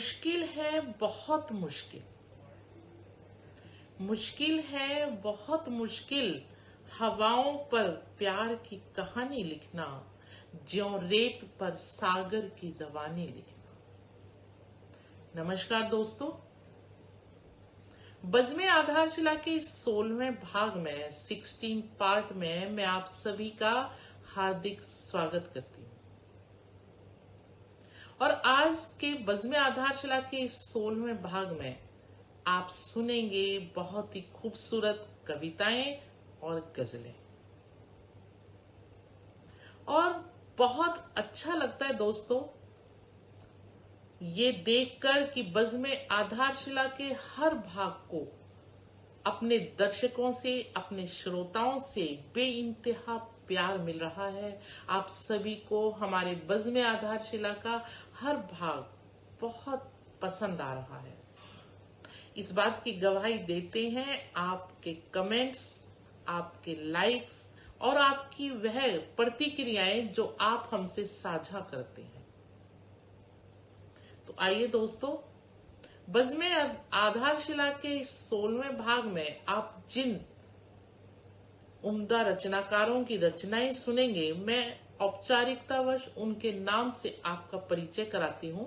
मुश्किल है बहुत मुश्किल, मुश्किल है बहुत मुश्किल हवाओं पर प्यार की कहानी लिखना, ज्यों रेत पर सागर की रवानी लिखना। नमस्कार दोस्तों, बज़्म-ए आधारशिला के 16वें भाग में 16 पार्ट में मैं आप सभी का हार्दिक स्वागत करती हूँ। और आज के बज़्म-ए आधारशिला के 16वें भाग में आप सुनेंगे बहुत ही खूबसूरत कविताएं और गजलें। और बहुत अच्छा लगता है दोस्तों ये देखकर कि बज़्म-ए आधारशिला के हर भाग को अपने दर्शकों से, अपने श्रोताओं से बेइंतहा प्यार मिल रहा है। आप सभी को हमारे बज़्म-ए आधारशिला का हर भाग बहुत पसंद आ रहा है। इस बात की गवाही देते हैं आपके कमेंट्स, आपके लाइक्स और आपकी वह प्रतिक्रियाएं जो आप हमसे साझा करते हैं। तो आइए दोस्तों, बज़्म-ए आधारशिला के 16वें भाग में आप जिन उम्दा रचनाकारों की रचनाएं सुनेंगे, मैं औपचारिकतावश उनके नाम से आपका परिचय कराती हूं।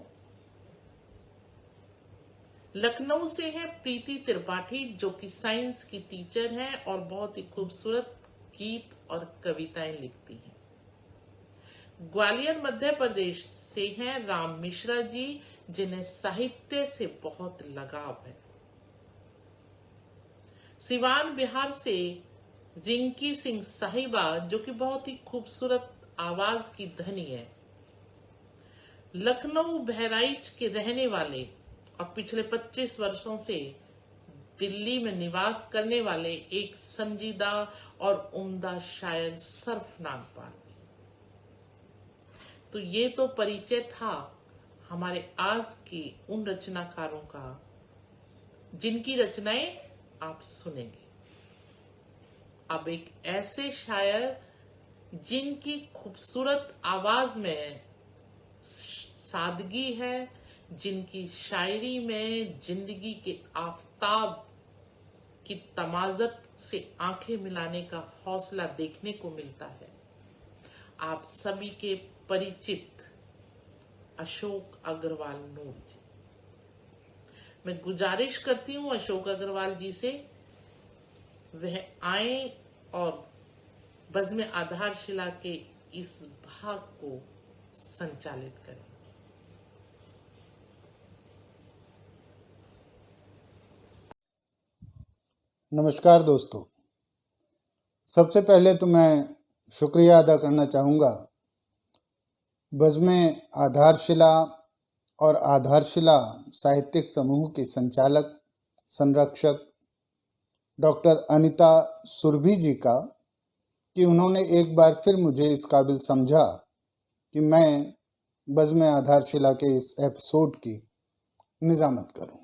लखनऊ से हैं प्रीति त्रिपाठी, जो कि साइंस की टीचर हैं और बहुत ही खूबसूरत गीत और कविताएं लिखती हैं। ग्वालियर मध्य प्रदेश से हैं राम मिश्रा जी, जिन्हें साहित्य से बहुत लगाव है। सिवान बिहार से रिंकी सिंह साहिबा, जो कि बहुत ही खूबसूरत आवाज की धनी है। लखनऊ बहराइच के रहने वाले और पिछले 25 वर्षों से दिल्ली में निवास करने वाले एक संजीदा और उम्दा शायर सरफ नागपाल। तो ये तो परिचय था हमारे आज के उन रचनाकारों का जिनकी रचनाएं आप सुनेंगे। अब एक ऐसे शायर जिनकी खूबसूरत आवाज में सादगी है, जिनकी शायरी में जिंदगी के आफताब की तमाजत से आंखें मिलाने का हौसला देखने को मिलता है। आप सभी के परिचित अशोक अग्रवाल नूर जी। मैं गुजारिश करती हूं अशोक अग्रवाल जी से वह आए और बज़्म-ए आधारशिला के इस भाग को संचालित करें। नमस्कार दोस्तों, सबसे पहले तो मैं शुक्रिया अदा करना चाहूँगा बज़्म-ए आधारशिला और आधारशिला साहित्यिक समूह के संचालक संरक्षक डॉक्टर अनीता सुरभि जी का कि उन्होंने एक बार फिर मुझे इस काबिल समझा कि मैं बज़्म-ए आधारशिला के इस एपिसोड की निज़ामत करूं।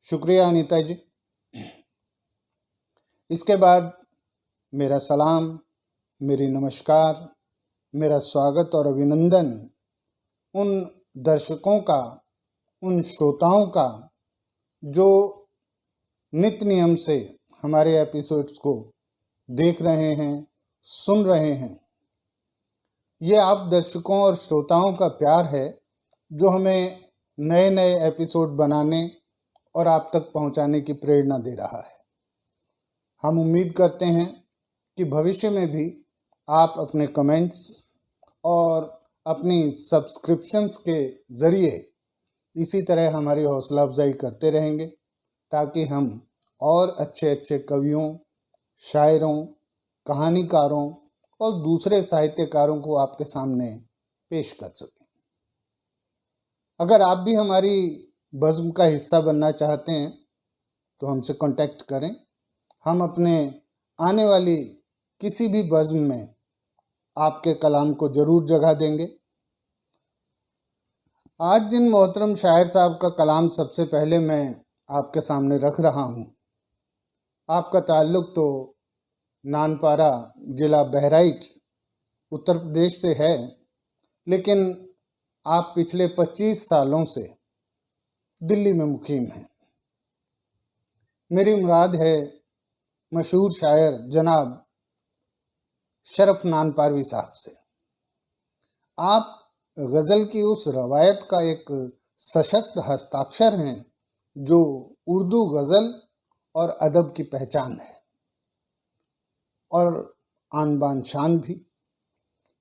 शुक्रिया अनीता जी। इसके बाद मेरा सलाम, मेरी नमस्कार, मेरा स्वागत और अभिनंदन उन दर्शकों का, उन श्रोताओं का जो नित्य नियम से हमारे एपिसोड्स को देख रहे हैं, सुन रहे हैं। ये आप दर्शकों और श्रोताओं का प्यार है जो हमें नए नए एपिसोड बनाने और आप तक पहुंचाने की प्रेरणा दे रहा है। हम उम्मीद करते हैं कि भविष्य में भी आप अपने कमेंट्स और अपनी सब्सक्रिप्शंस के ज़रिए इसी तरह हमारी हौसला अफजाई करते रहेंगे, ताकि हम और अच्छे अच्छे कवियों, शायरों, कहानीकारों और दूसरे साहित्यकारों को आपके सामने पेश कर सकें। अगर आप भी हमारी बज़्म का हिस्सा बनना चाहते हैं तो हमसे कांटेक्ट करें। हम अपने आने वाली किसी भी बज़्म में आपके कलाम को जरूर जगह देंगे। आज जिन मोहतरम शायर साहब का कलाम सबसे पहले मैं आपके सामने रख रहा हूँ, आपका ताल्लुक़ तो नानपारा जिला बहराइच उत्तर प्रदेश से है, लेकिन आप पिछले 25 सालों से दिल्ली में मुकीम हैं। मेरी मुराद है मशहूर शायर जनाब शरफ नानपारवी साहब से। आप गज़ल की उस रवायत का एक सशक्त हस्ताक्षर हैं जो उर्दू गज़ल और अदब की पहचान है और आन बान शान भी।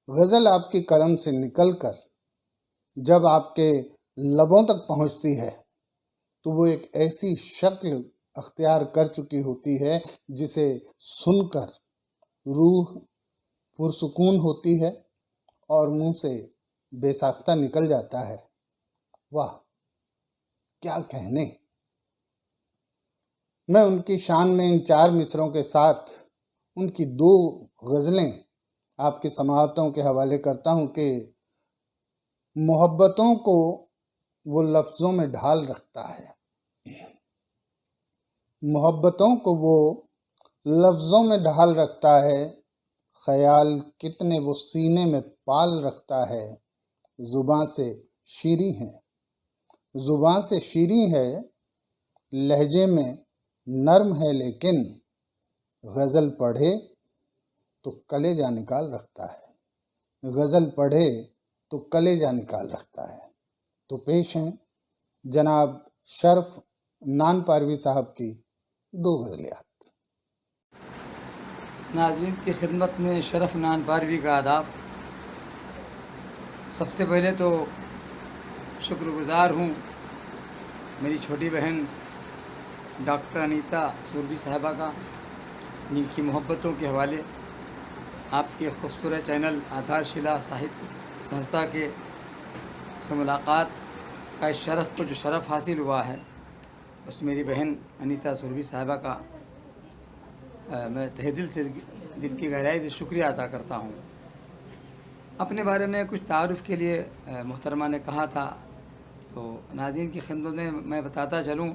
गज़ल आपकी कलम से निकलकर जब आपके लबों तक पहुंचती है तो वो एक ऐसी शक्ल अख्तियार कर चुकी होती है जिसे सुनकर रूह पुरसुकून होती है और मुंह से बेसाख्ता निकल जाता है। वाह, क्या कहने। मैं उनकी शान में इन 4 मिसरों के साथ उनकी 2 गज़लें आपकी समाअतों के हवाले करता हूं कि मोहब्बतों को वो लफ्ज़ों में ढाल रखता है, मोहब्बतों को वो लफ्ज़ों में ढाल रखता है, ख्याल कितने वो सीने में पाल रखता है। ज़ुबां से शीरी है, ज़ुबां से शीरी है, लहजे में नर्म है, लेकिन गज़ल पढ़े तो कलेजा निकाल रखता है, गज़ल पढ़े तो कलेजा निकाल रखता है। तो पेश हैं जनाब शरफ नानपारवी साहब की 2 गज़लियात। नाज़रीन की खिदमत में शरफ नानपारवी का आदाब। सबसे पहले तो शुक्रगुज़ार हूँ मेरी छोटी बहन डॉक्टर अनीता सुरभी साहिबा का, जिनकी मोहब्बतों के हवाले आपके खूबसूरत चैनल आधारशिला साहित्य संस्था के से मुलाकात का इस शरफ़ को जो शरफ़ हासिल हुआ है, उस मेरी बहन अनीता सुरभी साहिबा का मैं तहे दिल की गहराई से शुक्रिया अदा करता हूँ। अपने बारे में कुछ तारुफ़ के लिए मोहतरमा ने कहा था, तो नाज़रीन की खिदमत में मैं बताता चलूँ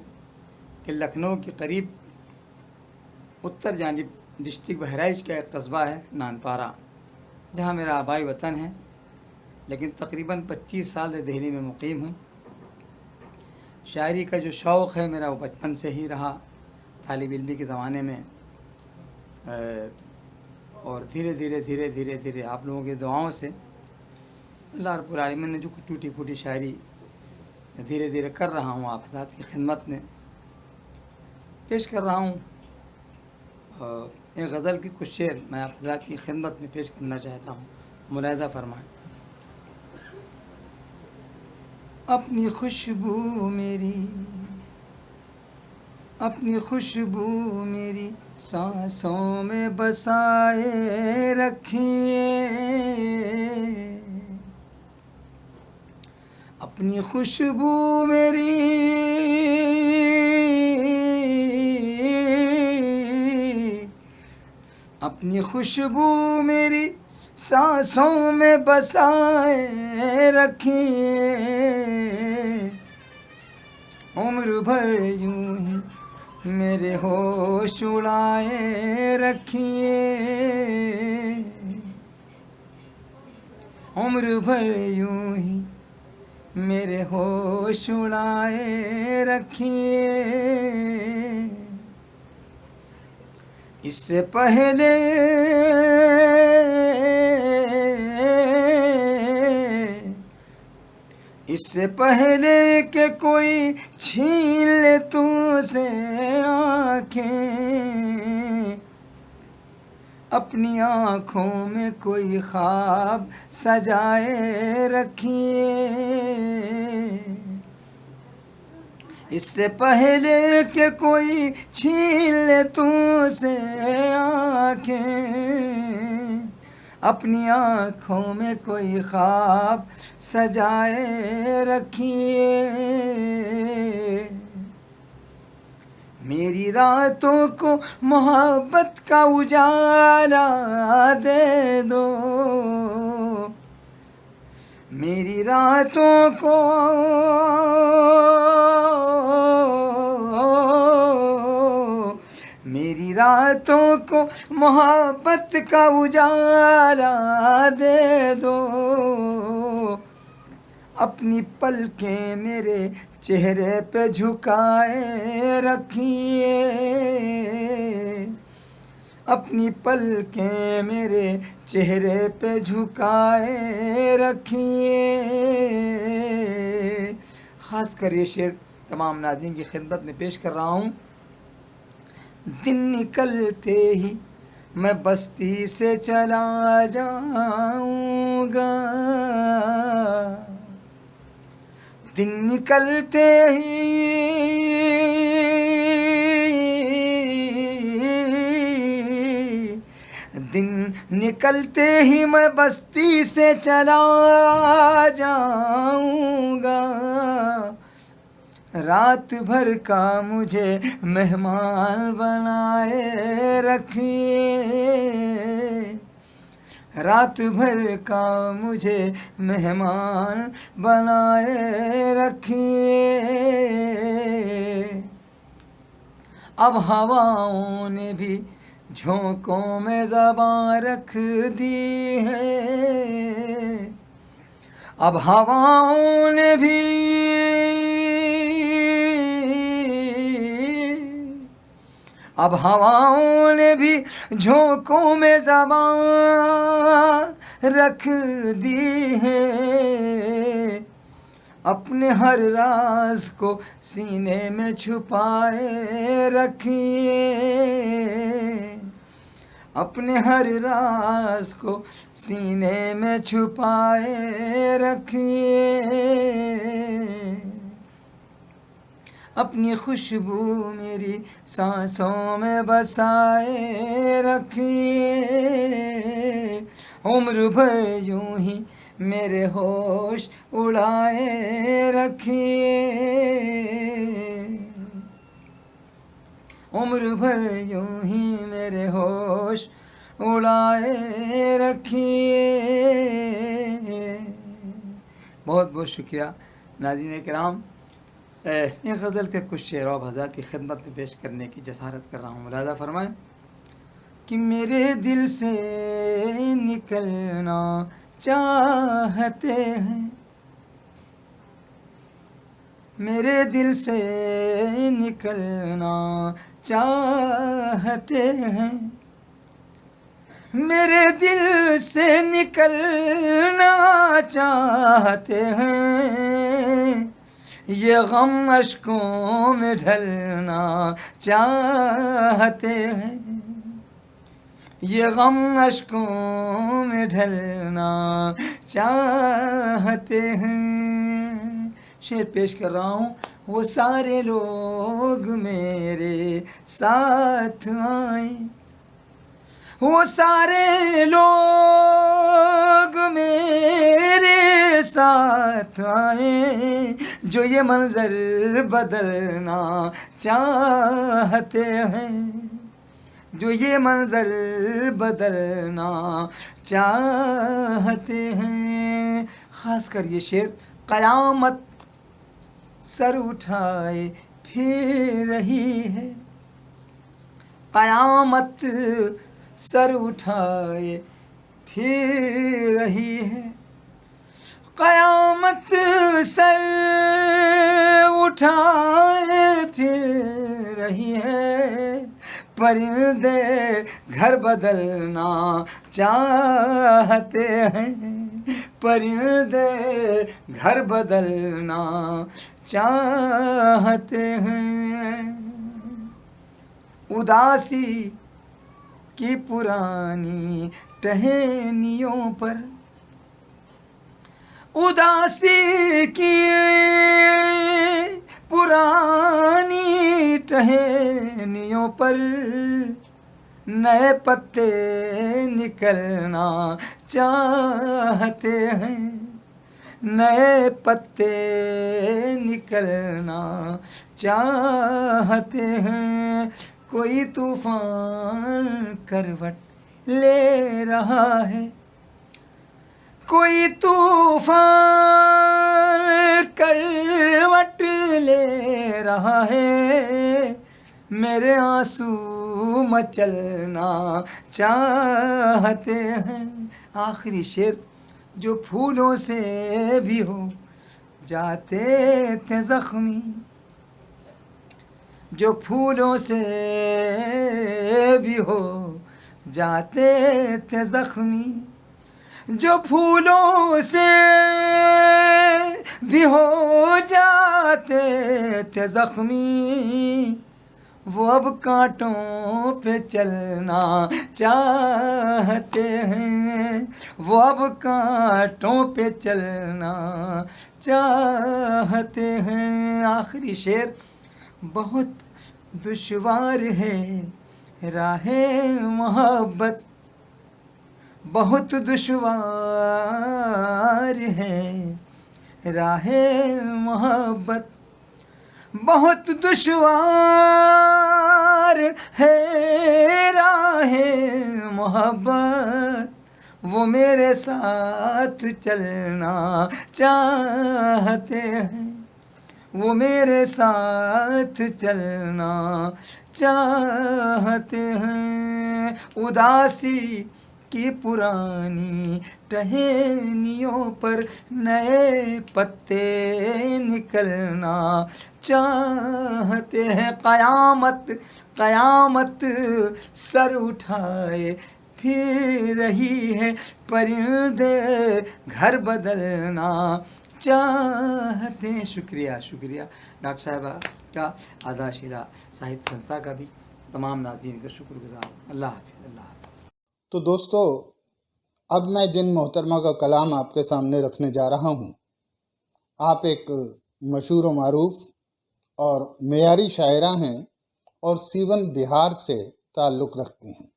कि लखनऊ के करीब उत्तर जानिब डिस्ट्रिक्ट बहराइच का एक कस्बा है नानपारा, जहाँ मेरा आबाई वतन है, लेकिन तकरीबन 25 साल से दिल्ली में मुकीम हूँ। शायरी का जो शौक़ है मेरा वो बचपन से ही रहा, तालिब इल्मी के ज़माने में, और धीरे धीरे आप लोगों की दुआओं से अल्लाह रब्बुल आलमीन ने जो कुछ टूटी फूटी शायरी धीरे धीरे कर रहा हूँ, आप हज़रात की खिदमत में पेश कर रहा हूँ। एक गज़ल की कुछ शेर मैं आप हज़रात की खिदमत में पेश करना चाहता हूँ, मुलाहिज़ा फरमाएं। अपनी खुशबू मेरी सांसों में बसाए रखिए, अपनी खुशबू मेरी सांसों में बसाए रखिए, उम्र भर यूं ही मेरे होश उड़ाए रखिए, उम्र भर यूं ही मेरे होश उड़ाए रखिए। इससे पहले कि कोई छीन ले तुझसे आँखें, अपनी आँखों में कोई ख्वाब सजाए रखिए। इससे पहले कि कोई छीन ले तुझसे आँखें, अपनी आँखों में कोई ख्वाब सजाए रखिए। मेरी रातों को मोहब्बत का उजाला दे दो, मेरी रातों को मोहब्बत का उजाला दे दो, अपनी पलकें मेरे चेहरे पे झुकाए रखिए, अपनी पलकें मेरे चेहरे पे झुकाए रखिए। ख़ास कर ये शेर तमाम नाज़रीन की खिदमत में पेश कर रहा हूँ। दिन निकलते ही मैं बस्ती से चला जाऊँगा, दिन निकलते ही दिन निकलते ही मैं बस्ती से चला जाऊँगा, रात भर का मुझे मेहमान बनाए रखिए, रात भर का मुझे मेहमान बनाए रखिए। अब हवाओं ने भी झोंकों में ज़बां रख दी है, अब हवाओं ने भी अब हवाओं ने भी झोंकों में ज़बां रख दी है, अपने हर राज को सीने में छुपाए रखिए, अपने हर राज को सीने में छुपाए रखिए, अपनी खुशबू मेरी सांसों में बसाए रखिए, उम्र भर यूं ही मेरे होश उड़ाए रखिए, उम्र भर यूं ही मेरे होश उड़ाए रखिए। बहुत बहुत शुक्रिया नाज़रीन किराम। मैं गज़ल के कुछ शेर और हज़रात की खिदमत में पेश करने की जसारत कर रहा हूँ। मुलाज़ा फरमाएं कि मेरे दिल से निकलना चाहते हैं, मेरे दिल से निकलना चाहते हैं, मेरे दिल से निकलना चाहते हैं, ये गम अश्कों में ढलना चाहते हैं, ये गम अश्कों में ढलना चाहते हैं। शेर पेश कर रहा हूँ। वो सारे लोग मेरे साथ आए, वो सारे लोग मेरे साथ आए, जो ये मंजर बदलना चाहते हैं, जो ये मंजर बदलना चाहते हैं। ख़ास कर ये शेर क़यामत सर उठाए फिर रही है, क़यामत सर उठाए फिर रही है, क़यामत सर उठाए फिर रही है, परिंदे घर बदलना चाहते हैं, परिंदे घर बदलना चाहते हैं। उदासी की पुरानी टहनियों पर, उदासी की पुरानी टहनियों पर नए पत्ते निकलना चाहते हैं, नए पत्ते निकलना चाहते हैं। कोई तूफान करवट ले रहा है, कोई तूफान करवट ले रहा है, मेरे आंसू मचलना चाहते हैं। आखिरी शेर जो फूलों से भी हो जाते थे जख्मी, जो फूलों से भी हो जाते थे जख्मी, जो फूलों से भी हो जाते थे जख्मी, वो अब कांटों पे चलना चाहते हैं, वो अब कांटों पे चलना चाहते हैं। आखिरी शेर, बहुत दुश्वार है राहे मोहब्बत, बहुत दुश्वार है राहे मोहब्बत, बहुत दुश्वार है राहे मोहब्बत, वो मेरे साथ चलना चाहते हैं, वो मेरे साथ चलना चाहते हैं। उदासी की पुरानी टहनियों पर नए पत्ते निकलना चाहते हैं। कयामत कयामत सर उठाए फिर रही है, परिंदे घर बदलना चाहते हैं। शुक्रिया शुक्रिया डॉक्टर साहिबा का, आधाशिला साहित्य संस्था का भी तमाम नाज़रीन का शुक्रगुजार। अल्लाह हाफ़िज़, अल्लाह हाफ़िज़। तो दोस्तों, अब मैं जिन मोहतरमा का कलाम आपके सामने रखने जा रहा हूँ, आप एक मशहूर व मारूफ और मेयारी शायरा हैं और सीवन बिहार से ताल्लुक़ रखती हैं।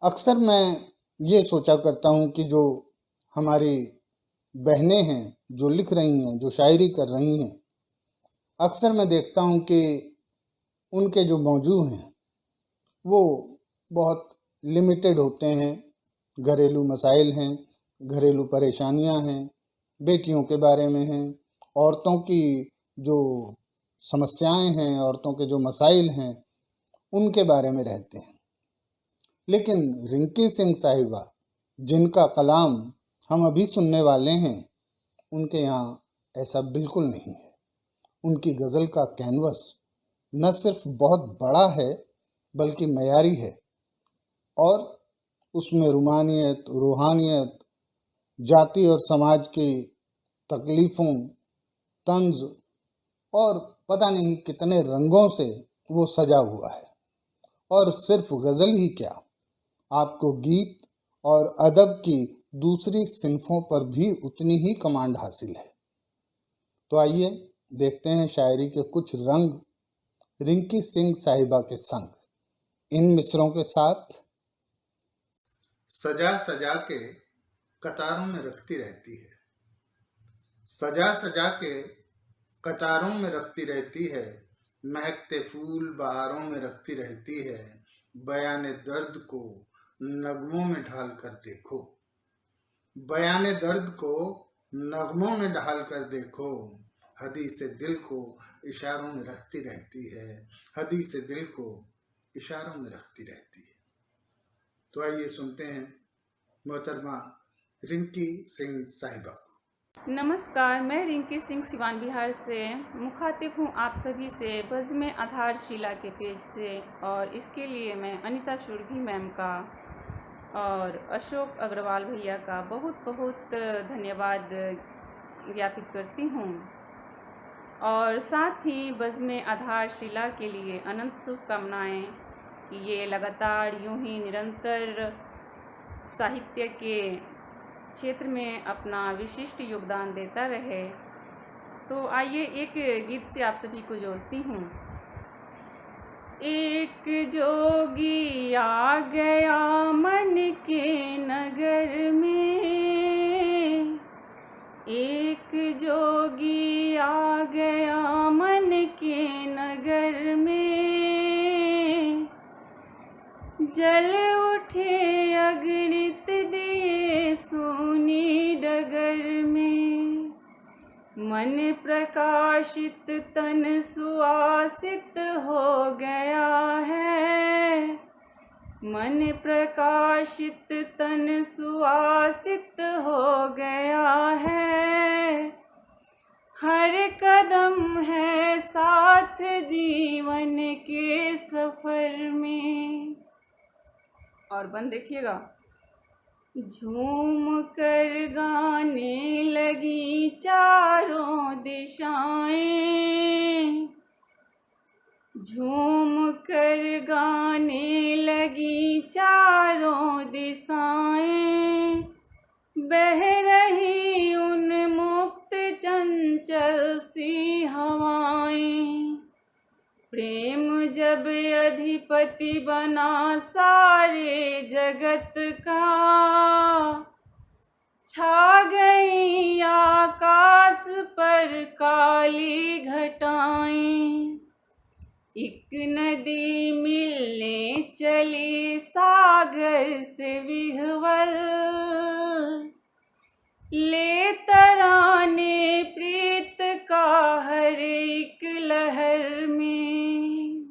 अक्सर मैं ये सोचा करता हूँ कि जो हमारी बहनें हैं, जो लिख रही हैं, जो शायरी कर रही हैं, अक्सर मैं देखता हूँ कि उनके जो मौजू हैं वो बहुत लिमिटेड होते हैं। घरेलू मसाइल हैं, घरेलू परेशानियां हैं, बेटियों के बारे में हैं, औरतों की जो समस्याएं हैं, औरतों के जो मसाइल हैं, उनके बारे में रहते हैं। लेकिन रिंकी सिंह साहिबा, जिनका कलाम हम अभी सुनने वाले हैं, उनके यहाँ ऐसा बिल्कुल नहीं है। उनकी गज़ल का कैनवस न सिर्फ बहुत बड़ा है बल्कि मयारी है और उसमें रूमानियत, रूहानियत, जाति और समाज की तकलीफ़ों, तंज और पता नहीं कितने रंगों से वो सजा हुआ है। और सिर्फ गज़ल ही क्या, आपको गीत और अदब की दूसरी सिन्फ़ों पर भी उतनी ही कमांड हासिल है। तो आइए देखते हैं शायरी के कुछ रंग रिंकी सिंह साहिबा के संग इन मिसरों के साथ। सजा सजा के कतारों में रखती रहती है, सजा सजा के कतारों में रखती रहती है, महकते फूल बहारों में रखती रहती है, बयाने दर्द को नगमों में ढाल कर देखो, बयाने दर्द को नगमों में ढाल कर देखो, हदीस दिल को इशारों में रखती रहती है, हदीस दिल को इशारों में रखती रहती है। तो आइए सुनते हैं मोहतरमा रिंकी सिंह साहिबा। नमस्कार, मैं रिंकी सिंह सिवान बिहार से मुखातिब हूँ आप सभी से बज़्म आधारशिला के पेज से। और इसके लिए मैं अनीता शुरभी मैम का और अशोक अग्रवाल भैया का बहुत बहुत धन्यवाद ज्ञापित करती हूँ। और साथ ही बज़्म आधारशिला के लिए अनंत शुभकामनाएँ कि ये लगातार यूं ही निरंतर साहित्य के क्षेत्र में अपना विशिष्ट योगदान देता रहे। तो आइए एक गीत से आप सभी को जोड़ती हूँ। एक जोगी आ गया मन के नगर में, एक जोगी आ गया मन के नगर में, जल उठे अगणित दिए सोनी डगर में, मन प्रकाशित तन सुवासित हो गया है, मन प्रकाशित तन सुवासित हो गया है, हर कदम है साथ जीवन के सफर में। और बंद देखिएगा। झूम कर गाने लगी चारों दिशाएं, झूम कर गाने लगी चारों दिशाएं, बह रही उन मुक्त चंचल सी हवाएं। प्रेम जब अधिपति बना सारे जगत का, छा गई आकाश पर काली घटाएं। एक नदी मिलने चली सागर से विह्वल, ले तराने प्रीत का हर एक लहर में।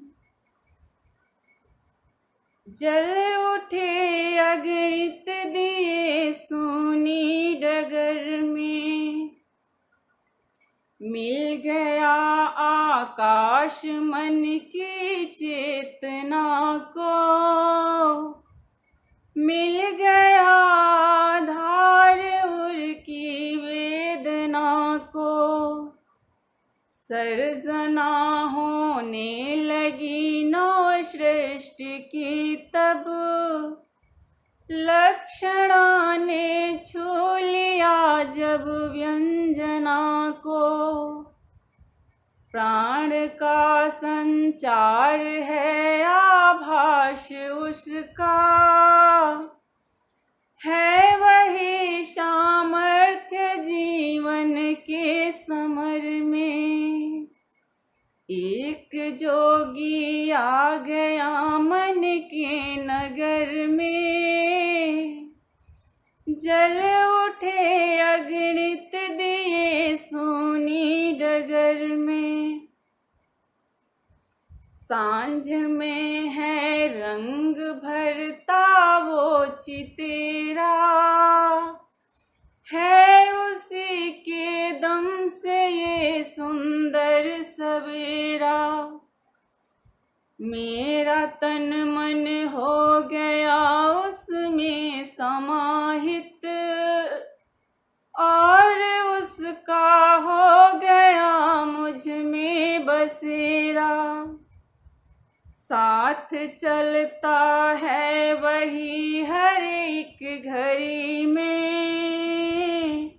जल उठे अगणित दिए सोनी डगर में, मिल गया आकाश मन की चेतना को, मिल गया आधार उर की वेदना को। सर्जना होने लगी नौ सृष्टि की तब, लक्षणा ने छू लिया जब व्यंजना को। प्राण का संचार है आभास उसका, है वही सामर्थ्य जीवन के समर में। एक जोगी आ गया मन के नगर में, जल उठे अगणित दिए सोनी डगर में। सांझ में है रंग भरता वो चितेरा, है उसी के दम से ये सुंदर सवेरा। मेरा तन मन हो गया उसमें समाहित, और उसका हो गया मुझ में बसेरा। साथ चलता है वही हर एक घड़ी में,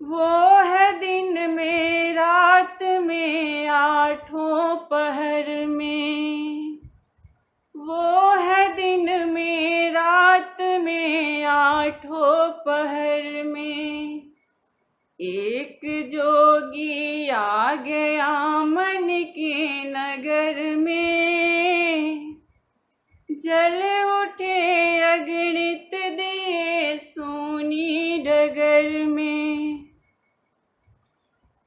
वो है दिन में रात में आठों पहर में। वो है दिन में रात में आठों पहर में। एक जोगी आ गया मन के नगर में, जल उठे अगणित दिए सोनी डगर में,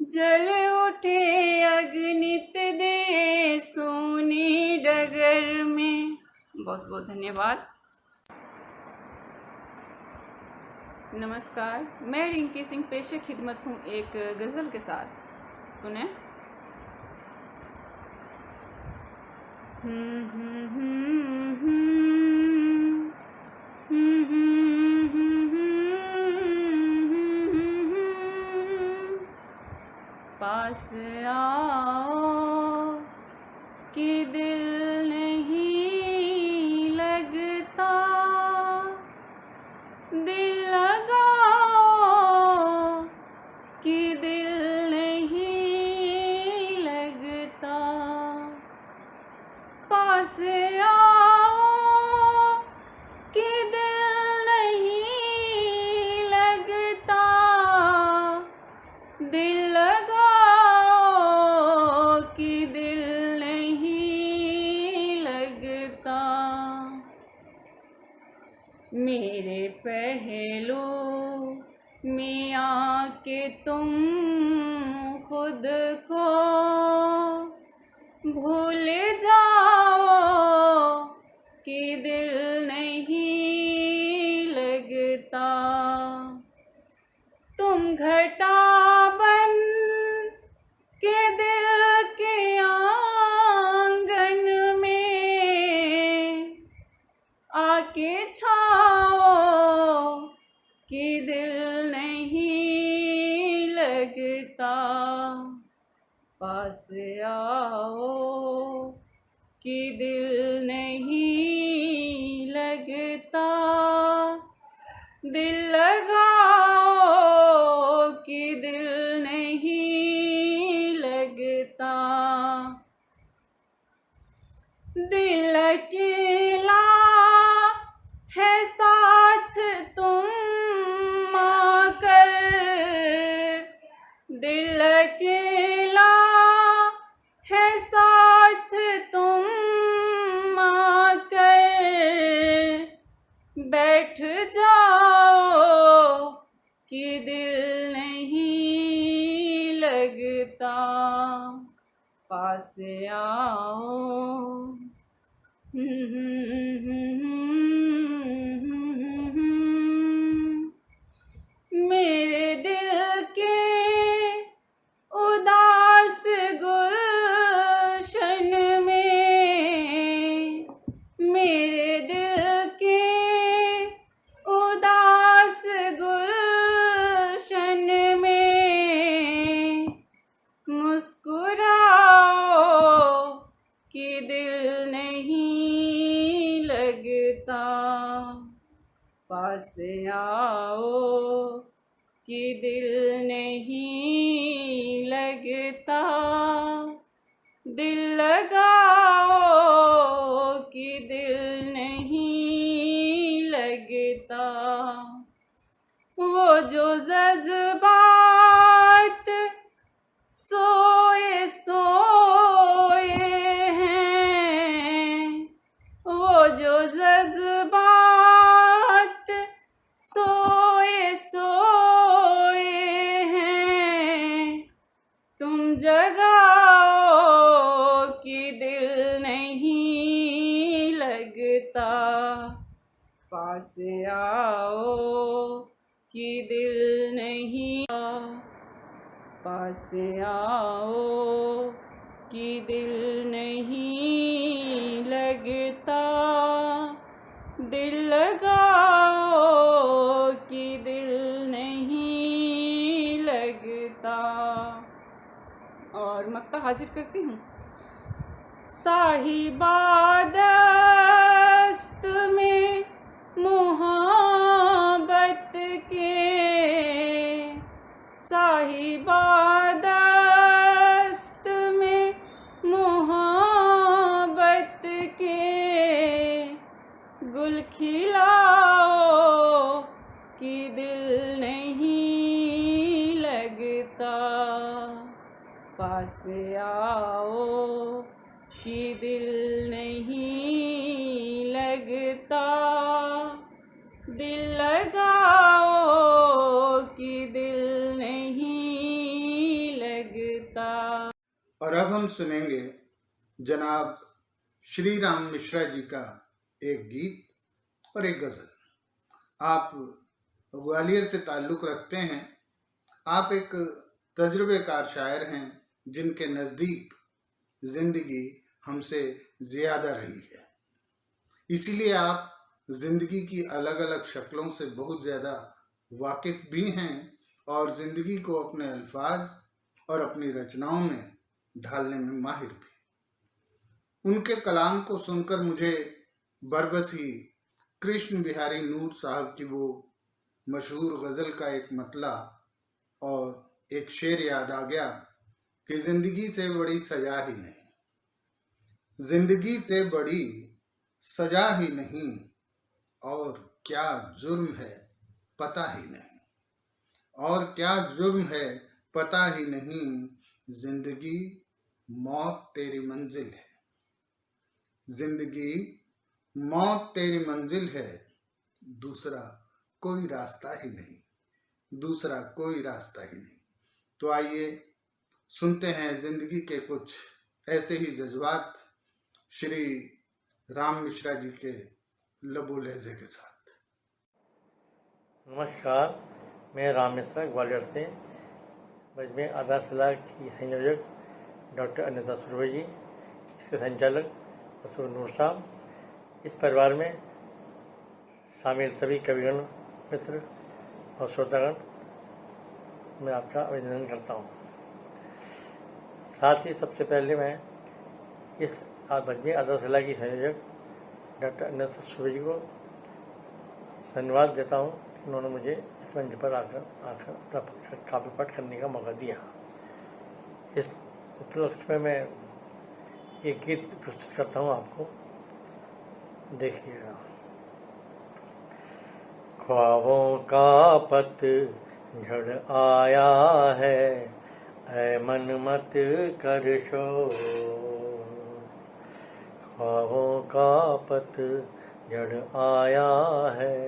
जल उठे अगणित दिए सोनी डगर में। बहुत बहुत धन्यवाद। नमस्कार, मैं रिंकी सिंह पेशे खिदमत हूँ एक गज़ल के साथ। सुने। पास आओ कि दिल नहीं लगता, दिल लगाओ कि दिल नहीं लगता। पास आओ कि दिल नहीं लगता, दिल लगाओ कि दिल नहीं लगता। मेरे पहलू में आके तुम खुद को भूल जाओ कि दिल नहीं लगता। तुम घटा बन कि दिल नहीं लगता, पास आओ कि दिल नहीं लगता, दिल लगाओ कि दिल नहीं लगता, दिल अकेला है साथ तुम आकर, दिल अकेला है साथ तुम आकर, बैठ जाओ कि दिल नहीं लगता, पास आओ। मेरे दिल के उदास गुलशन में, मेरे दिल के उदास गुलशन में, मुस्कुराओ कि दिल नहीं लगता, पास आओ कि दिल नहीं लगता, दिल लगाओ कि दिल नहीं लगता, वो जो जज्बात सोए सोए हैं, वो जो जज्बात सोए सोए हैं, तुम जगाओ कि दिल नहीं लगता, पास आओ कि दिल नहीं, पास आओ कि दिल नहीं लगता, दिल लगाओ कि दिल नहीं लगता। और मक्ता हाजिर करती हूँ। साहिबा दस्त में मोहब्बत के, साहिबा दस्त में मोहब्बत के, गुल खिलाओ कि दिल नहीं लगता, पास आओ कि दिल नहीं लगता, दिल लगाओ कि दिल नहीं लगता। और अब हम सुनेंगे जनाब श्री राम मिश्रा जी का एक गीत और एक गजल। आप ग्वालियर से ताल्लुक़ रखते हैं, आप एक तजुर्बेकार शायर हैं जिनके नज़दीक ज़िंदगी हमसे ज़्यादा रही है, इसीलिए आप ज़िंदगी की अलग अलग शक्लों से बहुत ज़्यादा वाकिफ़ भी हैं और ज़िंदगी को अपने अल्फाज और अपनी रचनाओं में ढालने में माहिर भी। उनके कलाम को सुनकर मुझे बरबसी कृष्ण बिहारी नूर साहब की वो मशहूर गज़ल का एक मतला और एक शेर याद आ गया कि ज़िंदगी से बड़ी सजा ही नहीं, ज़िंदगी से बड़ी सजा ही नहीं, और क्या जुर्म है पता ही नहीं, और क्या जुर्म है पता ही नहीं, ज़िंदगी मौत तेरी मंजिल है, ज़िंदगी मौत तेरी मंजिल है, दूसरा कोई रास्ता ही नहीं, दूसरा कोई रास्ता ही नहीं। तो आइए सुनते हैं ज़िंदगी के कुछ ऐसे ही जज्बात श्री राम मिश्रा जी के लबो लहजे के साथ। नमस्कार, मैं राम मिश्रा ग्वालियर से। मजमे आधार सलाह की संयोजक डॉक्टर अनिता सुरभि जी, इसके संचालक मसूर नूर साहब, इस परिवार में शामिल सभी कविगण मित्र और श्रोतागण, मैं आपका अभिनंदन करता हूँ। साथ ही सबसे पहले मैं इस भजमी आदर्शशाला की संयोजक डॉक्टर अनिता सुर्वे जी को धन्यवाद देता हूँ। उन्होंने मुझे इस मंच पर आकर अपना काव्य पाठ करने का मौका दिया। इस उपलक्ष्य में मैं एक गीत प्रस्तुत करता हूँ आपको, देखिएगा। ख्वाबों का पतझड़ आया है, ऐ मन मत कर शोर। ख्वाबों का पतझड़ आया है,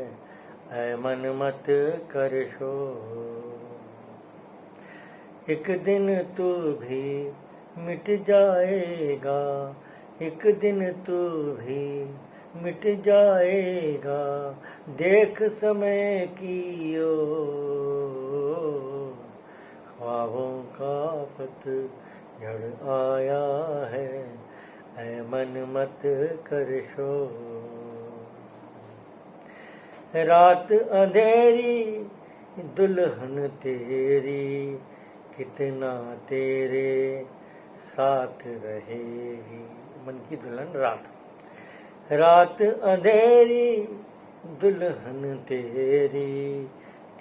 ऐ मन मत कर शोर। एक दिन तू भी मिट जाएगा, एक दिन तू भी मिट जाएगा, देख समय की ओर। ख्वाबों का पतझड़ आया है, ऐ मन मत कर शोर। रात अंधेरी दुल्हन तेरी, कितना तेरे साथ रहेगी। मन की दुल्हन रात। रात अंधेरी दुल्हन तेरी,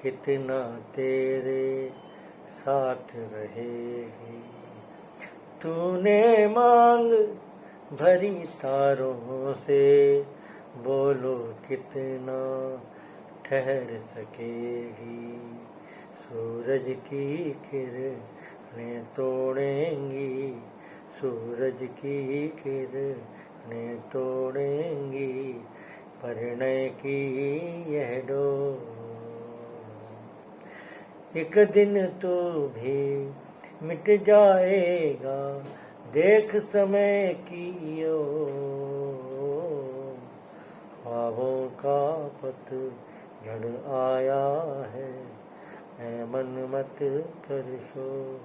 कितना तेरे साथ रहेगी। तूने मांग भरी तारों से, बोलो कितना ठहर सकेगी। सूरज की किरणें तोड़ेंगी, सूरज की किरणें तोड़ेंगी, परिणय की यह डोर। एक दिन तो भी मिट जाएगा, देख समय की ओर। ख्वाबों का पतझड़ आया है, ऐ मन मत कर शोर।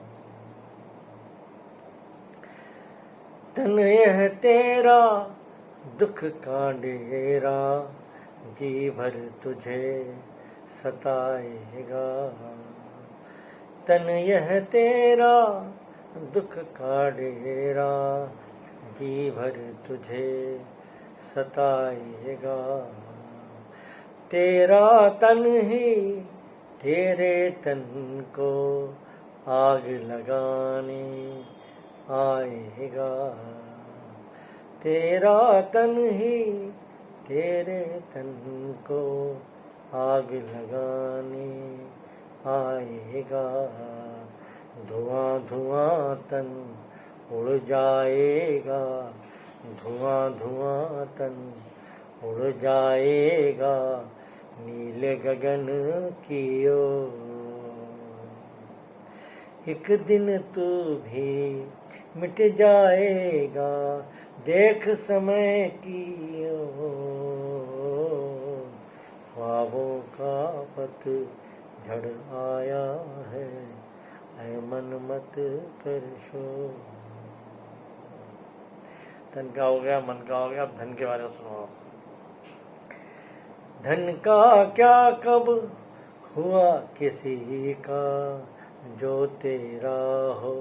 तन यह तेरा दुख का डेरा, जी भर तुझे सताएगा। तन यह तेरा दुख का डेरा, जी भर तुझे सताएगा। तेरा तन ही तेरे तन को आग लगाने आएगा। तेरा तन ही तेरे तन को आग लगाने आएगा। धुआं धुआं तन उड़ जाएगा, धुआं धुआं तन उड़ जाएगा, नीले गगन की ओर। एक दिन तू भी मिट जाएगा, देख समय की ओर। ख्वाबों का पतझड़ आया है, ऐ मन मत कर शोर। तन का हो गया, मन का हो गया, अब धन के बारे में सुनो आप। धन का क्या कब हुआ किसी का, जो तेरा हो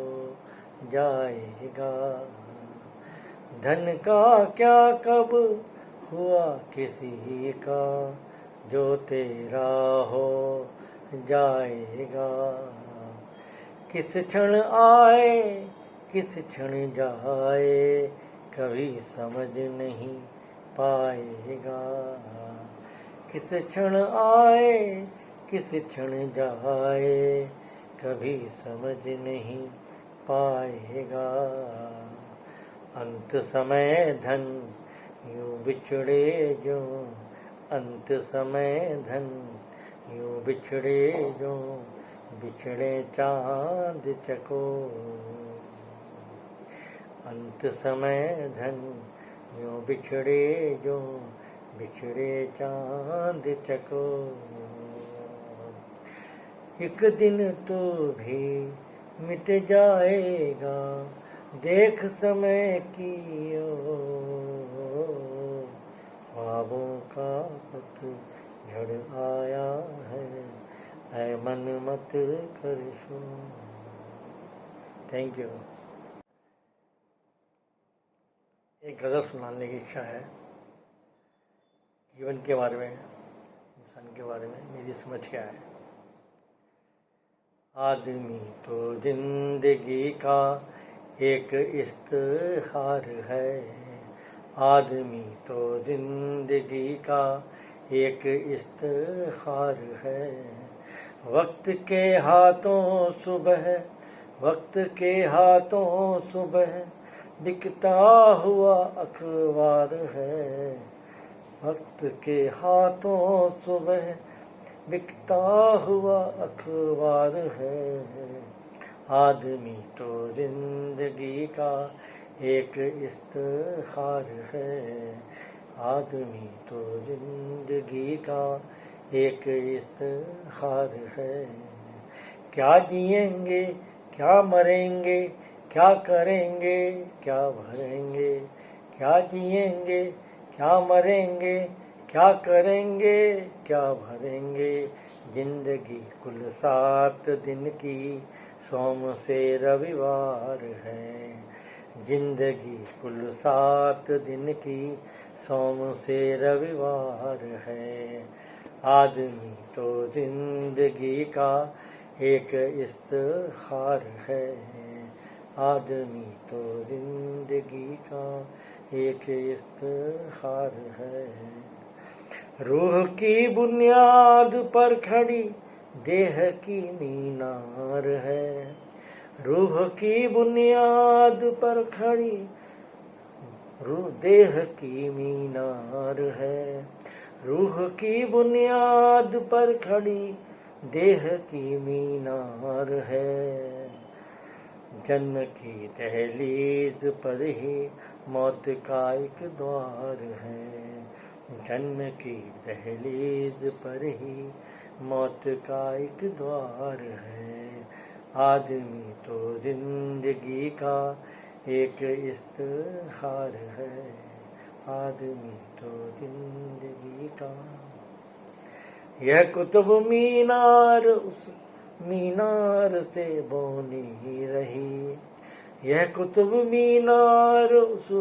जाएगा। धन का क्या कब हुआ किसी का, जो तेरा हो जाएगा। किस क्षण आए किस क्षण जाए, कभी समझ नहीं पाएगा। किस क्षण आए किस क्षण जाए, कभी समझ नहीं पाएगा। अंत समय धन यूं बिछड़े जो, अंत समय धन यूं बिछड़े जो, बिछड़े चांद चकोर। अंत समय धन यूं बिछड़े जो, बिछड़े चांद चकोर। एक दिन तो भी मिट जाएगा, देख समय की ओर। ख्वाबों का पतझड़ आया है, मन मत कर शोर। Thank you. एक गज़ल सुनाने की इच्छा है, जीवन के बारे में, इंसान के बारे में मेरी समझ क्या है। आदमी तो जिंदगी का एक इश्तिहार है, आदमी तो जिंदगी का एक इश्तिहार है। वक्त के हाथों सुबह, वक्त के हाथों सुबह बिकता हुआ अखबार है, वक्त के हाथों सुबह बिकता हुआ अखबार है। आदमी तो जिंदगी का एक इश्तिहार है, आदमी तो जिंदगी का एक इश्तिहार है। क्या जिएंगे क्या मरेंगे, क्या करेंगे क्या भरेंगे, क्या जिएंगे क्या मरेंगे, क्या करेंगे क्या भरेंगे। जिंदगी कुल 7 दिन की, सोम से रविवार है, जिंदगी कुल 7 दिन की, सोम से रविवार है। आदमी तो जिंदगी का एक इश्तिहार है, आदमी तो जिंदगी का एक इश्तिहार है। रूह की बुनियाद पर खड़ी देह की मीनार है, रूह की बुनियाद पर खड़ी देह की मीनार है, रूह की बुनियाद पर खड़ी देह की मीनार है। जन्म की दहलीज पर ही मौत का एक द्वार है, जन्म की दहलीज पर ही मौत का एक द्वार है। आदमी तो जिंदगी का एक इश्तिहार है, आदमी तो जिंदगी का। यह कुतुब मीनार उस मीनार से बनी रही, यह कुतुब मीनार उस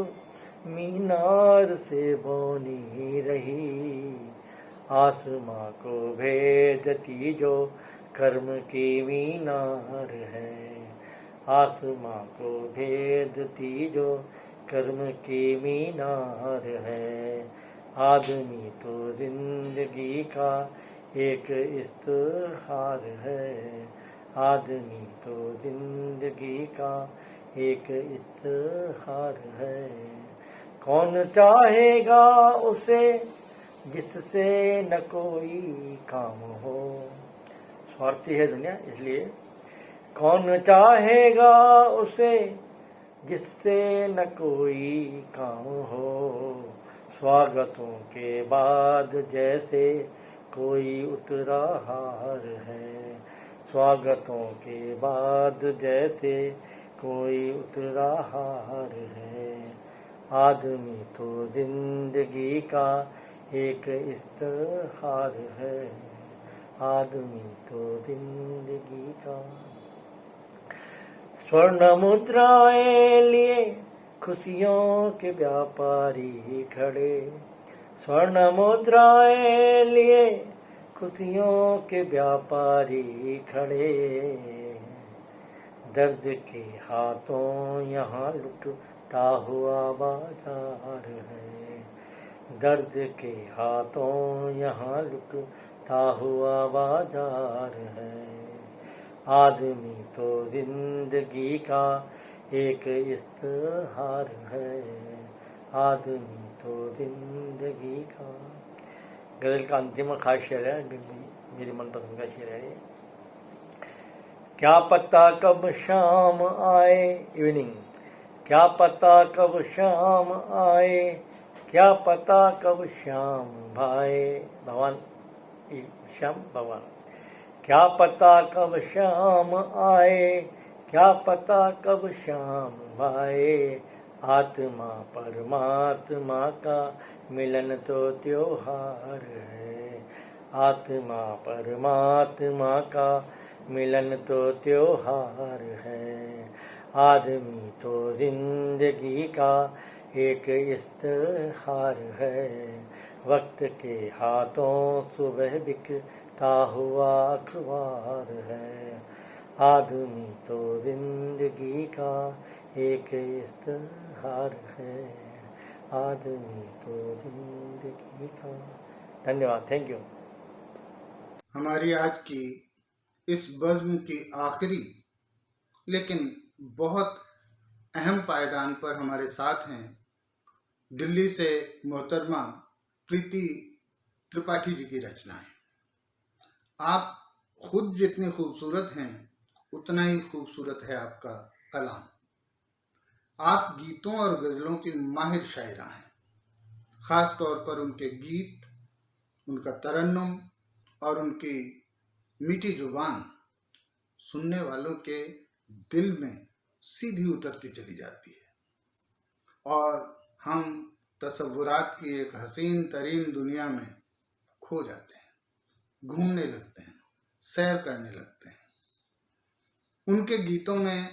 मीनार से बनी रही। आसमां को भेदती जो कर्म की मीनार है, आसमां को भेदती जो कर्म की मीनार है। आदमी तो जिंदगी का एक इश्तिहार है, आदमी तो जिंदगी का एक इश्तिहार है। कौन चाहेगा उसे जिससे न कोई काम हो, स्वार्थी है दुनिया इसलिए। कौन चाहेगा उसे जिससे न कोई काम हो। स्वागतों के बाद जैसे कोई उतरा हार है, स्वागतों के बाद जैसे कोई उतरा हार है। आदमी तो जिंदगी का एक इश्तिहार है, आदमी तो जिंदगी का। स्वर्ण मुद्राएं लिए खुशियों के व्यापारी खड़े, स्वर्ण मुद्राएं लिए खुशियों के व्यापारी खड़े। दर्द के हाथों यहाँ लुटता हुआ बाजार है, दर्द के हाथों यहाँ लुटता हुआ बाजार है। आदमी तो जिंदगी का एक इश्तिहार है, आदमी तो जिंदगी का। गज़ल का अंतिम खास शेर है, मेरी मनपसंद का शेर है ये। क्या पता कब शाम आए, इवनिंग, क्या पता कब शाम आए, क्या पता कब श्याम भाए, भगवान श्याम भगवान। क्या पता कब शाम आए, क्या पता कब श्याम भाए। आत्मा परमात्मा का मिलन तो त्योहार है, आत्मा परमात्मा का मिलन तो त्योहार है। आदमी तो जिंदगी का एक इश्तिहार है। वक्त के हाथों सुबह बिकता हुआ अखबार है। आदमी तो जिंदगी का एक इश्तिहार है। आदमी तो जिंदगी का। धन्यवाद, थैंक यू। हमारी आज की इस बज़्म की आखिरी लेकिन बहुत अहम पायदान पर हमारे साथ हैं दिल्ली से मोहतरमा प्रीति त्रिपाठी जी की रचनाएं। आप खुद जितने खूबसूरत हैं उतना ही खूबसूरत है आपका कलाम। आप गीतों और गज़लों की माहिर शायरा हैं। ख़ास तौर पर उनके गीत, उनका तरन्नुम और उनकी मीठी जुबान सुनने वालों के दिल में सीधी उतरती चली जाती है और हम तसव्वुरात की एक हसीन तरीन दुनिया में खो जाते हैं, घूमने लगते हैं, सैर करने लगते हैं। उनके गीतों में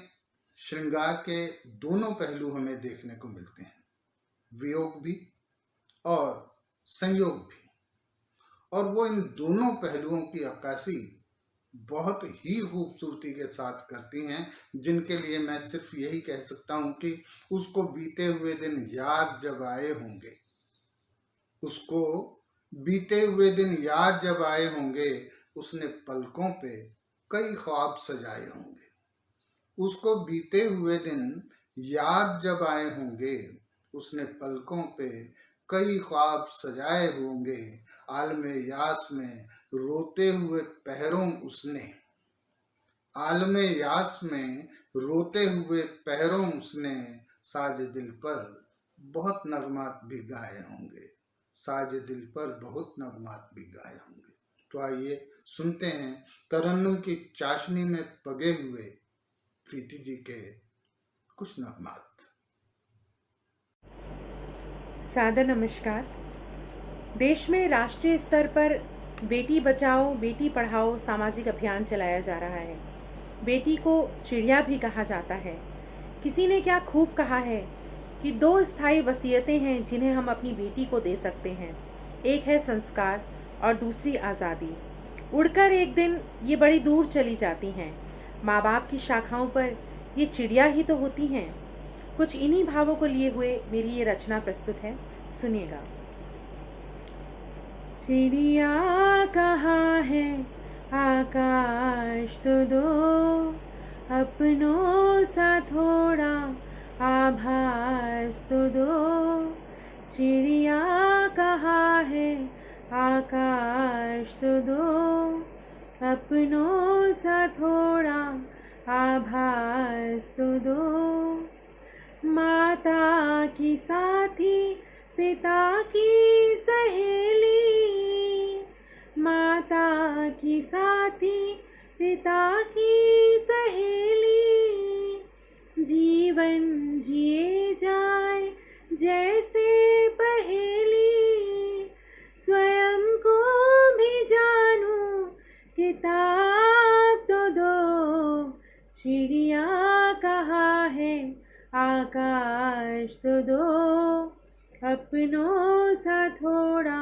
श्रृंगार के दोनों पहलू हमें देखने को मिलते हैं, वियोग भी और संयोग भी। और वो इन दोनों पहलुओं की अक्कासी बहुत ही खूबसूरती के साथ करती हैं, जिनके लिए मैं सिर्फ यही कह सकता हूं कि उसको बीते हुए दिन याद जब आए होंगे, उसको बीते हुए दिन याद जब आए होंगे, उसने पलकों पे कई ख्वाब सजाए होंगे। उसको बीते हुए दिन याद जब आए होंगे, उसने पलकों पे कई ख्वाब सजाए होंगे। आलमे यास में रोते हुए पहरों उसने, आलमे यास में रोते हुए पहरों उसने, साज दिल पर बहुत नगमात भी गाए होंगे, साज दिल पर बहुत नगमात भी गाए होंगे। तो आइए सुनते हैं तरन्नुम की चाशनी में पगे हुए प्रीति जी के कुछ नगमात। सादर नमस्कार। देश में राष्ट्रीय स्तर पर बेटी बचाओ बेटी पढ़ाओ सामाजिक अभियान चलाया जा रहा है। बेटी को चिड़िया भी कहा जाता है। किसी ने क्या खूब कहा है कि 2 स्थायी वसीयतें हैं जिन्हें हम अपनी बेटी को दे सकते हैं। एक है संस्कार और दूसरी आज़ादी। उड़कर एक दिन ये बड़ी दूर चली जाती हैं। माँ बाप की शाखाओं पर ये चिड़िया ही तो होती हैं। कुछ इन्हीं भावों को लिए हुए मेरी ये रचना प्रस्तुत है, सुनिएगा। चिड़िया कहाँ है आकाश तो दो, अपनों सा थोड़ा आभास तो दो। चिड़िया कहाँ है आकाश तो दो, अपनों सा थोड़ा आभास तो दो। माता की साथी पिता की सहेली, माता की साथी पिता की सहेली। जीवन जिए जाए जैसे पहेली, स्वयं को भी जानूं किताब तो दो। चिड़िया कहाँ है आकाश तो दो, अपनों सा थोड़ा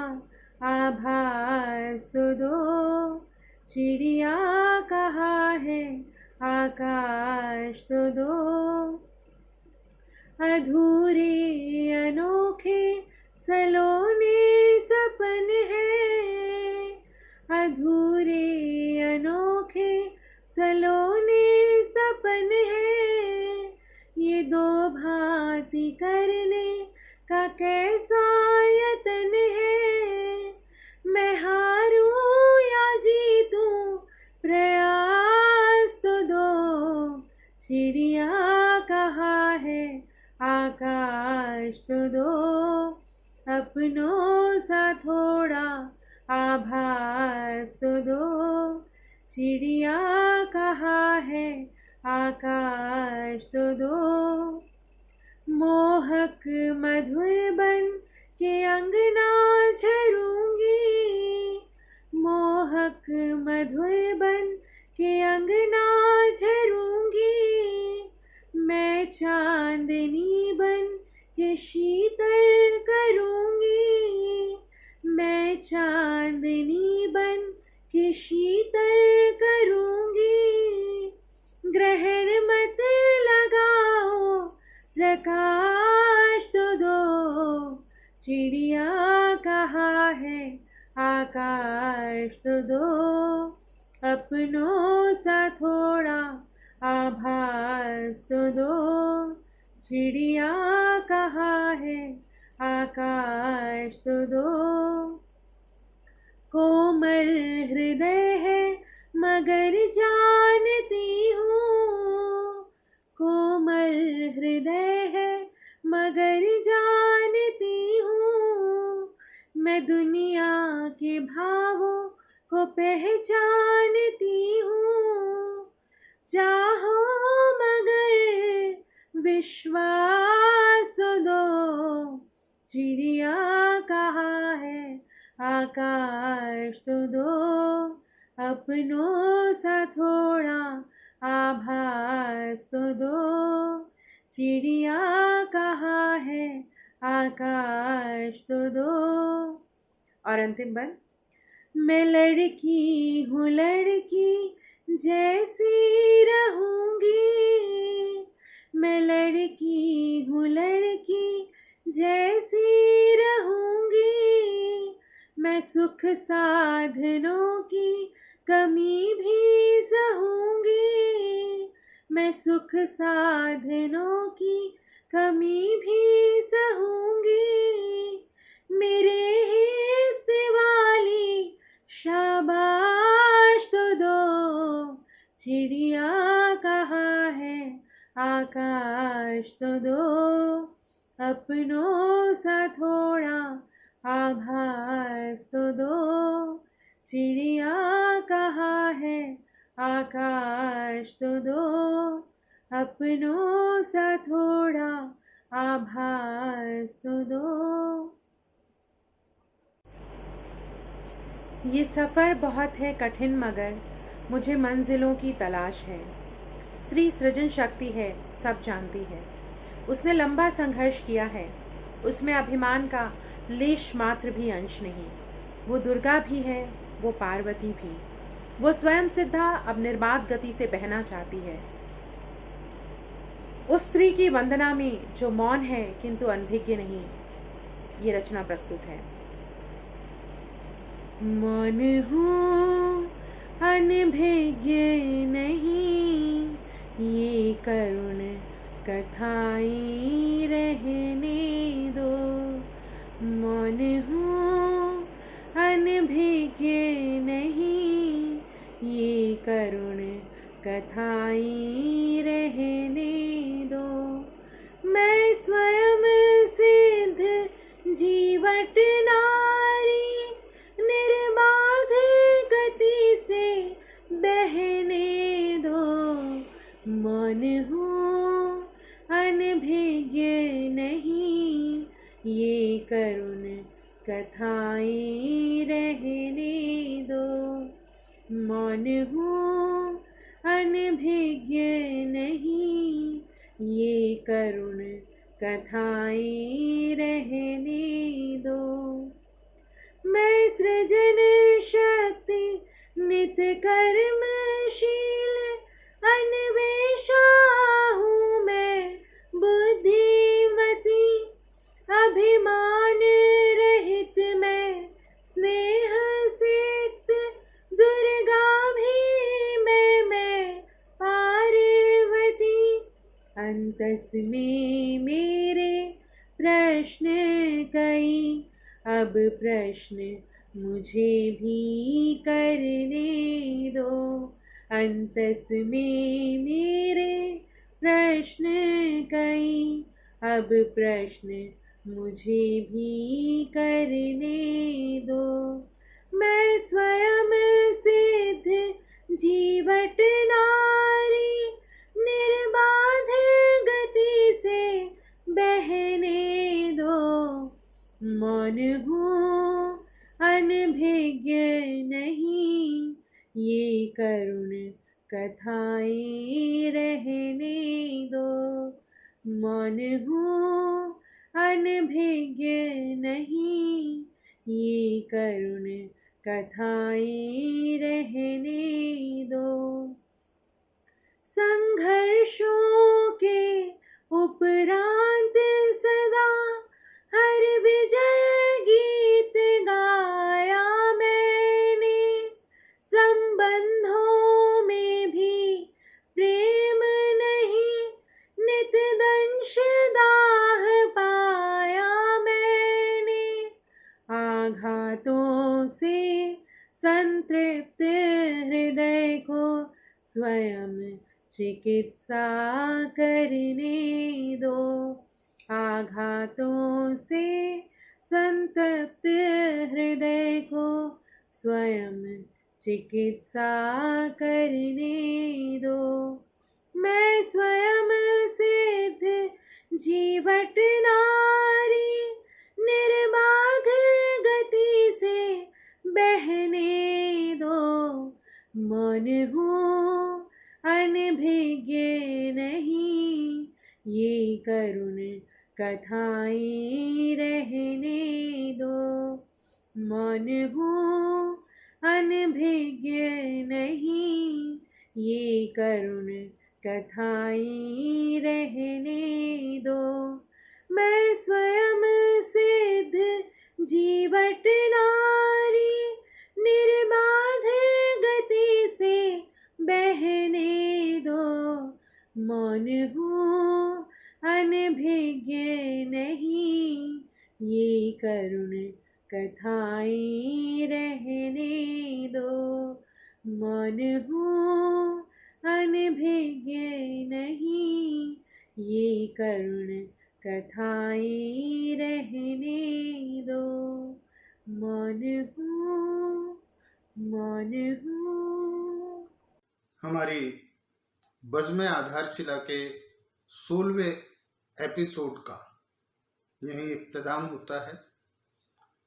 आभास तो दो। चिड़िया कहाँ है आकाश तो दो। अधूरे अनोखे सलोने सपन है, अधूरे अनोखे सलोने सपन है। ये 2 भांति करने का कैसा यतन है। मैं हारूं या जीतूं प्रयास तो दो। चिड़िया कहाँ है आकाश तो दो, अपनों सा थोड़ा आभास तो दो। चिड़िया कहाँ है आकाश तो दो। मोहक मधुर बन के अंगना झरूंगी, मोहक मधुर बन के अंगना झरूंगी, मैं चांदनी बन के शीतल करूंगी, मैं चांदनी बन के शीतल करूंगी। ग्रहण मत लगाओ प्रकाश तो दो, चिड़िया कहाँ है आकाश तो दो, अपनों सा थोड़ा आभास तो दो, चिड़िया कहाँ है आकाश तो दो। कोमल हृदय है मगर जानती हूँ, कोमल हृदय है मगर जानती हूँ, मैं दुनिया के भावों को पहचानती हूँ। चाहो मगर विश्वास तो दो, चिड़िया कहाँ है आकाश तो दो, अपनों सा थोड़ा आभास तो दो, चिड़िया कहाँ है आकाश तो दो। और अंतिम बन, मैं लड़की हूँ लड़की जैसी रहूंगी, मैं लड़की हूँ लड़की जैसी रहूंगी, मैं सुख साधनों की कमी भी सहूंगी, मैं सुख साधनों की कमी भी सहूंगी। मेरे हिस्से वाली शाबाश तो दो, चिड़िया कहाँ है आकाश तो दो, अपनों सा थोड़ा आभास तो दो, चिड़िया कहाँ है आकाश तो दो, अपनों सा थोड़ा आभास तो दो। ये सफ़र बहुत है कठिन मगर मुझे मंजिलों की तलाश है। स्त्री सृजन शक्ति है, सब जानती है। उसने लंबा संघर्ष किया है, उसमें अभिमान का लेश मात्र भी अंश नहीं। वो दुर्गा भी है, वो पार्वती भी। वो स्वयं सिद्धा अब निर्बाध गति से बहना चाहती है। उस स्त्री की वंदना में जो मौन है किंतु अनभिज्ञ नहीं, ये रचना प्रस्तुत है। मौन हूँ अनभिज्ञ नहीं, ये करुण कथाएं रहने दो। मौन हूँ अनभिज्ञ नहीं, ये करुण कथाएं रहने दो। मैं स्वयं सिद्ध जीवट नारी, निर्बाध गति से बहने दो। मौन हूँ अनभिज्ञ नहीं, ये करुण कथाएं रहने दो। मौन हूँ अनभिज्ञ नहीं, ये करुण कथाएं रहने दो। मैं सृजन शक्ति नित कर्मशील अन्वेषा हूँ, मैं बुद्धिमती अभिमान रहित, मैं स्नेह सिक्त दुर्गा भी मैं पार्वती। अंतस में मेरे प्रश्न कई, अब प्रश्न मुझे भी करने दो। अंतस में मेरे प्रश्न कई, अब प्रश्न मुझे भी करने दो। मैं स्वयं सिद्ध जीवट नारी, निर्बाध गति से बहने दो। मौन हूँ अनभिज्ञ नहीं, ये करुण कथाएं रहने दो। मौन हूँ अनभिज्ञ नहीं, ये करुण कथाएं रहने दो। संघर्षों के उपरांत सदा हर विजय गीत गाया मैंने। संबंधों में भी प्रेम नहीं, नित दंश दाह पाया मैंने। आघातों से संतृप्त हृदय को स्वयं चिकित्सा करने दो। आघातों से संतप्त हृदय को स्वयं चिकित्सा करने दो। मैं स्वयं सिद्ध जीवट नारी, निर्बाध गति से बहने दो। मौन हूँ अनभिज्ञ नहीं, ये करुण कथाएं रहने दो। मौन हूँ अनभिज्ञ नहीं, ये करुण कथाएं रहने दो। मैं स्वयं सिद्ध जीवट नारी, निर्बाध गति से बहने दो। मौन हूँ अनभिज्ञ नहीं, ये करुण कथाएं रहने दो। मौन हूँ अनभिज्ञ नहीं, ये करुण कथाएं रहने दो। मौन हूँ, मौन हूँ। हमारी बज़्म आधारशिला के 16वें एपिसोड का यही इख्तिताम होता है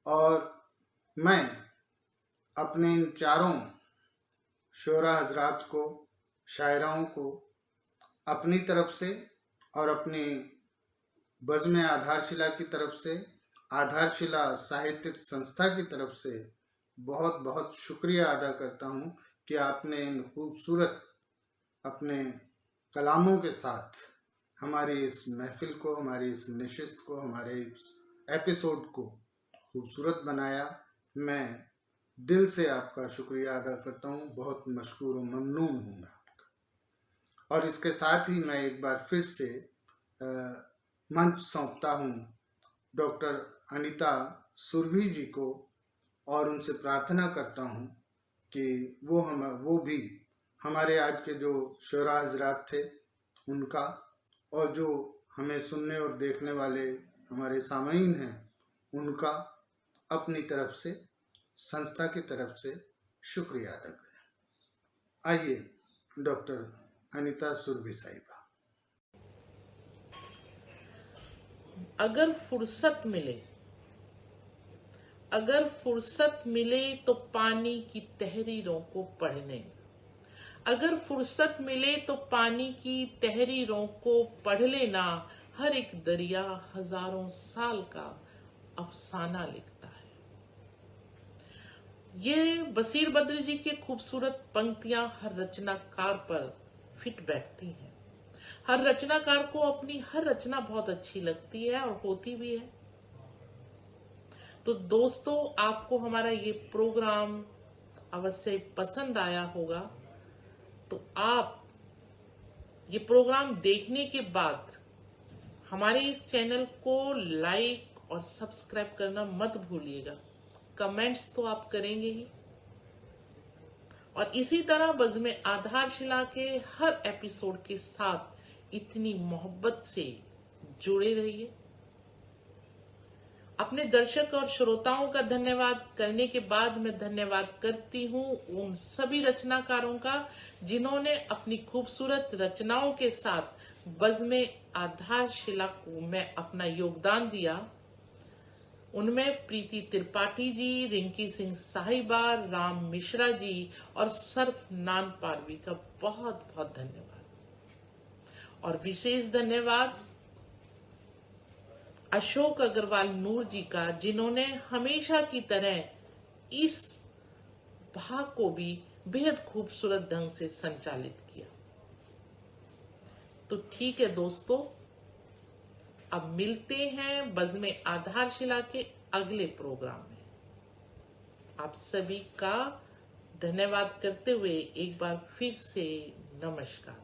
और मैं अपने इन चारों शोरा हजरात को, शायराओं को अपनी तरफ से और अपनी बज़्म आधारशिला की तरफ से, आधारशिला साहित्यिक संस्था की तरफ से बहुत बहुत शुक्रिया अदा करता हूँ कि आपने इन खूबसूरत अपने कलामों के साथ हमारी इस महफिल को, हमारी इस नशिस्त को, हमारे इस एपिसोड को खूबसूरत बनाया। मैं दिल से आपका शुक्रिया अदा करता हूँ, बहुत मशकूर और ममनून हूँ मैं आपका। और इसके साथ ही मैं एक बार फिर से मंच सौंपता हूँ डॉक्टर अनीता सुरभि जी को और उनसे प्रार्थना करता हूँ कि वो भी हमारे आज के जो शोरा हजरात थे उनका, और जो हमें सुनने और देखने वाले हमारे सामईन हैं उनका अपनी तरफ से, संस्था की तरफ से शुक्रिया अदा करें। आइए डॉक्टर अनीता सुरभि साहिबा। अगर फुर्सत मिले तो पानी की तहरीरों को पढ़ने, अगर फुर्सत मिले तो पानी की तहरीरों को पढ़ लेना। हर एक दरिया हजारों साल का अफसाना लिखता है। ये बसीर बद्र जी की खूबसूरत पंक्तियां हर रचनाकार पर फिट बैठती हैं। हर रचनाकार को अपनी हर रचना बहुत अच्छी लगती है और होती भी है। तो दोस्तों, आपको हमारा ये प्रोग्राम अवश्य पसंद आया होगा। तो आप ये प्रोग्राम देखने के बाद हमारे इस चैनल को लाइक और सब्सक्राइब करना मत भूलिएगा। कमेंट्स तो आप करेंगे ही, और इसी तरह बज़्म आधारशिला के हर एपिसोड के साथ इतनी मोहब्बत से जुड़े रहिए। अपने दर्शक और श्रोताओं का धन्यवाद करने के बाद मैं धन्यवाद करती हूँ उन सभी रचनाकारों का जिन्होंने अपनी खूबसूरत रचनाओं के साथ बज़्म आधारशिला को में अपना योगदान दिया। उनमें प्रीति त्रिपाठी जी, रिंकी सिंह साहिबा, राम मिश्रा जी और सर्फ नान पारवी का बहुत बहुत धन्यवाद। और विशेष धन्यवाद अशोक अग्रवाल नूर जी का, जिन्होंने हमेशा की तरह इस भाग को भी बेहद खूबसूरत ढंग से संचालित किया। तो ठीक है दोस्तों, अब मिलते हैं बज़्म आधारशिला के अगले प्रोग्राम में। आप सभी का धन्यवाद करते हुए एक बार फिर से नमस्कार।